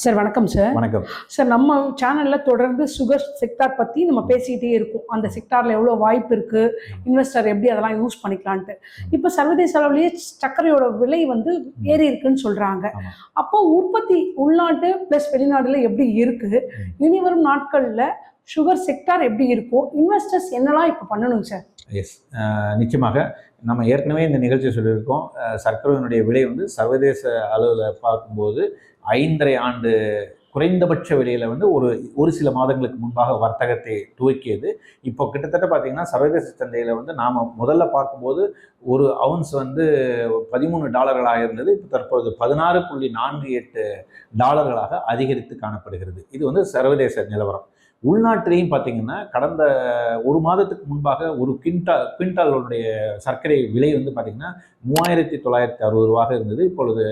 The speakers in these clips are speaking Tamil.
சார் வணக்கம் சார். வணக்கம் சார், நம்ம சேனல்ல தொடர்ந்து சுகர் செக்டார் பத்தி நம்ம பேசிக்கிட்டே இருக்கோம். அந்த செக்டார்ல எவ்வளோ வாய்ப்பு இருக்கு, இன்வெஸ்டர் எப்படி அதெல்லாம் யூஸ் பண்ணிக்கலான்ட்டு. இப்போ சர்வதேச அளவிலேயே சர்க்கரையோட விலை வந்து ஏறி இருக்குன்னு சொல்றாங்க. அப்போ உற்பத்தி உள்நாட்டு பிளஸ் வெளிநாடுல எப்படி இருக்கு, இனி வரும் நாட்கள்ல சுகர் செக்டார் எப்படி இருக்கும், இன்வெஸ்டர்ஸ் என்னெல்லாம் இப்போ பண்ணணும் சார்? எஸ், நிச்சயமாக நம்ம ஏற்கனவே இந்த நிகழ்ச்சி சொல்லியிருக்கோம். சர்க்கரையினுடைய விலை வந்து சர்வதேச அளவில் பார்க்கும்போது 5.5 ஆண்டு குறைந்தபட்ச விலையில் வந்து ஒரு சில மாதங்களுக்கு முன்பாக வர்த்தகத்தை துவக்கியது. இப்போ கிட்டத்தட்ட பார்த்தீங்கன்னா சர்வதேச சந்தையில் வந்து நாம் முதல்ல பார்க்கும்போது ஒரு அவுன்ஸ் வந்து $13 இருந்தது. இப்போ தற்போது $16.48 அதிகரித்து காணப்படுகிறது. இது வந்து சர்வதேச நிலவரம். உள்நாட்டிலையும் பார்த்தீங்கன்னா கடந்த ஒரு மாதத்துக்கு முன்பாக ஒரு குவிண்டாலுடைய சர்க்கரை விலை வந்து பார்த்திங்கன்னா $3960 இருந்தது. இப்பொழுது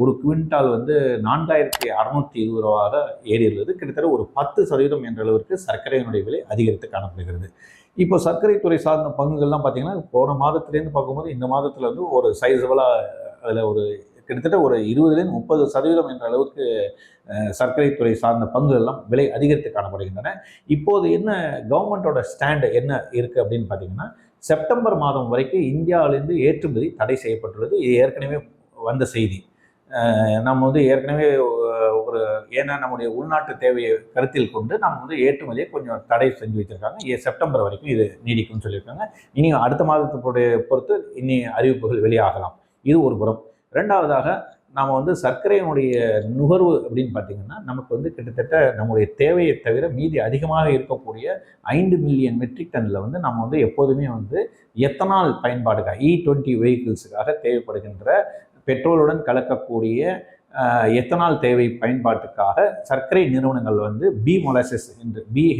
ஒரு குவிண்டால் வந்து $4620 ஏறியுள்ளது. கிட்டத்தட்ட ஒரு 10% என்ற அளவிற்கு சர்க்கரையினுடைய விலை அதிகரித்து காணப்படுகிறது. இப்போ சர்க்கரை துறை சார்ந்த பங்குகள்லாம் பார்த்தீங்கன்னா போன மாதத்துலேருந்து பார்க்கும்போது இந்த மாதத்தில் வந்து ஒரு சைஸபலாக அதில் ஒரு கிட்டத்தட்ட ஒரு 20-30% என்ற அளவுக்கு சர்க்கரை துறை சார்ந்த பங்குகள்லாம் விலை அதிகரித்து காணப்படுகின்றன. இப்போது என்ன கவர்மெண்ட்டோட ஸ்டாண்டு என்ன இருக்குது அப்படின்னு பார்த்தீங்கன்னா, செப்டம்பர் மாதம் வரைக்கும் இந்தியாவிலேருந்து ஏற்றுமதி தடை செய்யப்பட்டுள்ளது. இது ஏற்கனவே வந்த செய்தி. நம்ம வந்து ஏற்கனவே ஏன்னா நம்முடைய உள்நாட்டு தேவையை கருத்தில் கொண்டு நம்ம வந்து ஏற்றுமதியை கொஞ்சம் தடை செஞ்சு வச்சுருக்காங்க. செப்டம்பர் வரைக்கும் இது நீடிக்கும்னு சொல்லியிருக்காங்க. இனி அடுத்த மாதத்தை பொறுத்து இனி அறிவிப்புகள் வெளியாகலாம். இது ஒரு புறம். ரெண்டாவதாக நாம் வந்து சர்க்கரையினுடைய நுகர்வு அப்படின்னு பார்த்திங்கன்னா நமக்கு வந்து கிட்டத்தட்ட நம்முடைய தேவையை தவிர மீதி அதிகமாக இருக்கக்கூடிய 5 மில்லியன் மெட்ரிக் டன்னில் வந்து நம்ம வந்து எப்போதுமே வந்து எத்தனால் பயன்பாடுக்காக E20 வெஹிக்கிள்ஸுக்காக தேவைப்படுகின்ற பெட்ரோலுடன் கலக்கக்கூடிய எத்தனால் தேவை பயன்பாட்டுக்காக சர்க்கரை நிறுவனங்கள் வந்து பி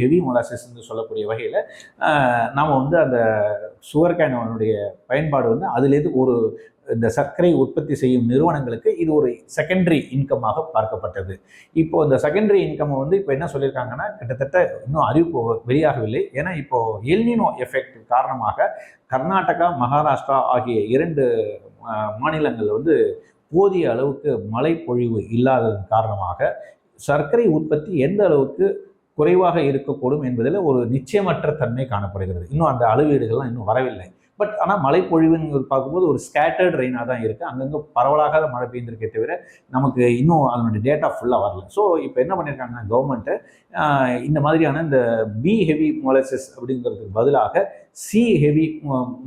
ஹெவி மொலாசஸ் என்று சொல்லக்கூடிய வகையில் நாம் வந்து அந்த சுகர் கேனுடைய பயன்பாடு வந்து அதுலேருந்து இந்த சர்க்கரை உற்பத்தி செய்யும் நிறுவனங்களுக்கு இது ஒரு செகண்டரி இன்கமாக பார்க்கப்பட்டது. இப்போ இந்த செகண்டரி இன்கம் வந்து இப்போ என்ன சொல்லியிருக்காங்கன்னா, கிட்டத்தட்ட இன்னும் அறிவிப்பு வெளியாகவில்லை. ஏன்னா இப்போ எல்னினோ எஃபெக்ட் காரணமாக கர்நாடகா, மகாராஷ்டிரா ஆகிய 2 மாநிலங்கள் வந்து போதிய அளவுக்கு மழை பொழிவு இல்லாததன் காரணமாக சர்க்கரை உற்பத்தி எந்த அளவுக்கு குறைவாக இருக்கக்கூடும் என்பதில் ஒரு நிச்சயமற்ற தன்மை காணப்படுகிறது. இன்னும் அந்த அளவீடுகள்லாம் இன்னும் வரவில்லை. பட் ஆனால் மழைப்பொழிவுன்னு பார்க்கும்போது ஒரு ஸ்கேட்டர்ட் ரெயினாக தான் இருக்குது. அங்கங்கே பரவலாக மழை பெய்ந்திருக்கே தவிர நமக்கு இன்னும் அதனுடைய டேட்டா ஃபுல்லாக வரல. ஸோ இப்போ என்ன பண்ணியிருக்காங்கன்னா கவர்மெண்ட்டு இந்த மாதிரியான இந்த பி ஹெவி மொலசஸ் அப்படிங்கிறதுக்கு பதிலாக சி ஹெவி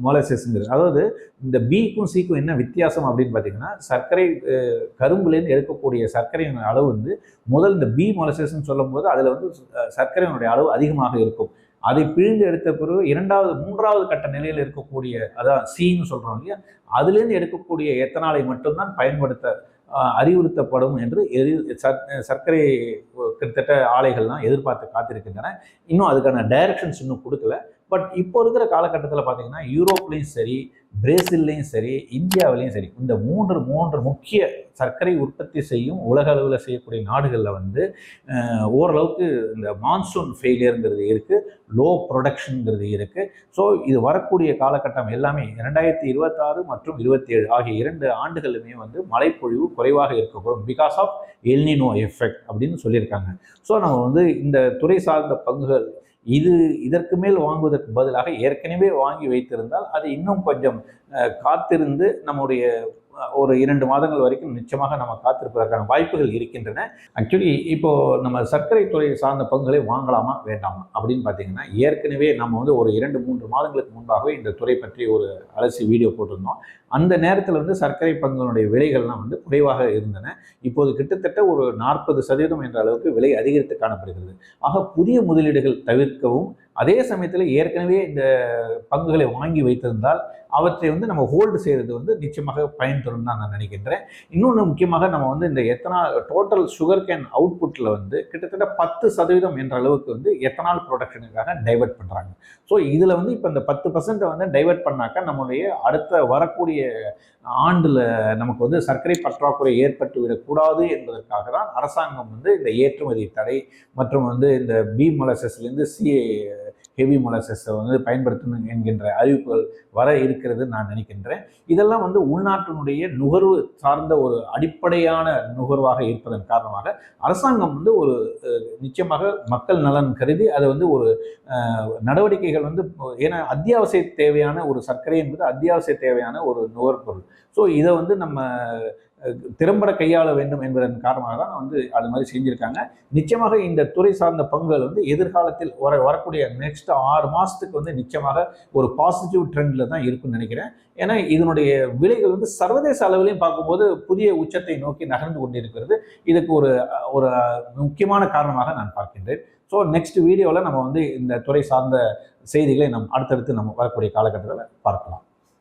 மொலசஸ்ங்கிறது, அதாவது இந்த பிக்கும் சிக்கும் என்ன வித்தியாசம் அப்படின்னு பார்த்தீங்கன்னா, சர்க்கரை கரும்புலேருந்து எடுக்கக்கூடிய சர்க்கரையின் அளவு வந்து முதல் இந்த பி மொலசஸ்ன்னு சொல்லும் போது அதில் வந்து சர்க்கரையினுடைய அளவு அதிகமாக இருக்கும். அதை பிழிந்து எடுத்த பிறகு 2வது 3வது கட்ட நிலையில் இருக்கக்கூடிய, அதான் சின்னு சொல்கிறோம் இல்லையா, அதுலேருந்து எடுக்கக்கூடிய எத்தனாலை மட்டும்தான் பயன்படுத்த அறிவுறுத்தப்படும் என்று சர்க்கரை கிட்டத்தட்ட ஆலைகள்லாம் எதிர்பார்த்து காத்திருக்கின்றன. இன்னும் அதுக்கான டைரக்ஷன்ஸ் இன்னும் கொடுக்கல. பட் இப்போ இருக்கிற காலகட்டத்தில் பார்த்தீங்கன்னா யூரோப்லேயும் சரி, பிரேசில்லையும் சரி, இந்தியாவிலையும் சரி, இந்த மூன்று முக்கிய சர்க்கரை உற்பத்தி செய்யும் உலக அளவில் செய்யக்கூடிய நாடுகளில் வந்து ஓரளவுக்கு இந்த மான்சூன் ஃபெயிலியருங்கிறது இருக்குது, லோ ப்ரொடக்ஷனுங்கிறது இருக்குது. ஸோ இது வரக்கூடிய காலகட்டம் எல்லாமே 2026 மற்றும் 27 ஆகிய 2 ஆண்டுகளுமே வந்து மழைப்பொழிவு குறைவாக இருக்கக்கூடும் பிகாஸ் ஆஃப் எல்னினோ எஃபெக்ட் அப்படின்னு சொல்லியிருக்காங்க. ஸோ நம்ம வந்து இந்த துறை சார்ந்த பங்குகள் இதற்கு மேல் வாங்குவதற்கு பதிலாக ஏற்கனவே வாங்கி வைத்திருந்தால் அது இன்னும் கொஞ்சம் காத்திருந்து நம்முடைய ஒரு 2 மாதங்கள் வரைக்கும் நிச்சயமாக நம்ம காத்திருப்பதற்கான வாய்ப்புகள் இருக்கின்றன. ஆக்சுவலி இப்போ நம்ம சர்க்கரை துறை சார்ந்த பங்குகளை வாங்கலாமா வேண்டாமா அப்படின்னு பார்த்தீங்கன்னா, ஏற்கனவே நம்ம வந்து ஒரு 2-3 மாதங்களுக்கு முன்பாகவே இந்த துறை பற்றி ஒரு அலசி வீடியோ போட்டிருந்தோம். அந்த நேரத்தில் வந்து சர்க்கரை பங்குகளுடைய விலைகள்லாம் வந்து குறைவாக இருந்தன. இப்போது கிட்டத்தட்ட ஒரு 40% என்ற அளவுக்கு விலை அதிகரித்து காணப்படுகிறது. ஆக புதிய முதலீடுகள் தவிர்க்கவும், அதே சமயத்தில் ஏற்கனவே இந்த பங்குகளை வாங்கி வைத்திருந்தால் அவற்றை வந்து நம்ம ஹோல்டு செய்கிறது வந்து நிச்சயமாக பயன் தரும் தான் நான் நினைக்கின்றேன். இன்னொன்று முக்கியமாக நம்ம வந்து இந்த டோட்டல் சுகர் கேன் அவுட்புட்டில் வந்து கிட்டத்தட்ட 10% என்ற அளவுக்கு வந்து எத்தனால் ப்ரொடக்ஷனுக்காக டைவெர்ட் பண்ணுறாங்க. ஸோ இதில் வந்து இப்போ இந்த 10% வந்து டைவெர்ட் பண்ணாக்கா நம்முடைய அடுத்த வரக்கூடிய ஆண்டில் நமக்கு வந்து சர்க்கரை பற்றாக்குறை ஏற்பட்டு விடக்கூடாது என்பதற்காக தான் அரசாங்கம் வந்து இந்த ஏற்றுமதி தடை மற்றும் வந்து இந்த பி மொலசஸ்லேருந்து ஹெவி மொலசஸை வந்து பயன்படுத்தணும் என்கின்ற அறிவிப்புகள் வர இருக்கிறது நான் நினைக்கின்றேன். இதெல்லாம் வந்து உள்நாட்டினுடைய நுகர்வு சார்ந்த ஒரு அடிப்படையான நுகர்வாக இருப்பதன் காரணமாக அரசாங்கம் வந்து ஒரு நிச்சயமாக மக்கள் நலன் கருதி அதை வந்து ஒரு நடவடிக்கைகள் வந்து, ஏன்னா அத்தியாவசிய தேவையான ஒரு சர்க்கரை என்பது அத்தியாவசிய தேவையான ஒரு நுகர்பொருள். ஸோ இதை வந்து நம்ம திறம்பட கையாள வேண்டும் என்பதன் காரணமாக தான் வந்து அது மாதிரி செஞ்சுருக்காங்க. நிச்சயமாக இந்த துறை சார்ந்த பங்குகள் வந்து எதிர்காலத்தில் வரக்கூடிய நெக்ஸ்ட் 6 மாதத்துக்கு வந்து நிச்சயமாக ஒரு பாசிட்டிவ் ட்ரெண்டில் தான் இருக்குன்னு நினைக்கிறேன். ஏன்னா இதனுடைய விலைகள் வந்து சர்வதேச அளவிலையும் பார்க்கும்போது புதிய உச்சத்தை நோக்கி நகர்ந்து கொண்டிருக்கிறது. இதுக்கு ஒரு ஒரு முக்கியமான காரணமாக நான் பார்க்கின்றேன். ஸோ நெக்ஸ்ட் வீடியோவில் நம்ம வந்து இந்த துறை சார்ந்த செய்திகளை அடுத்தடுத்து நம்ம வரக்கூடிய காலகட்டத்தில் பார்க்கலாம்.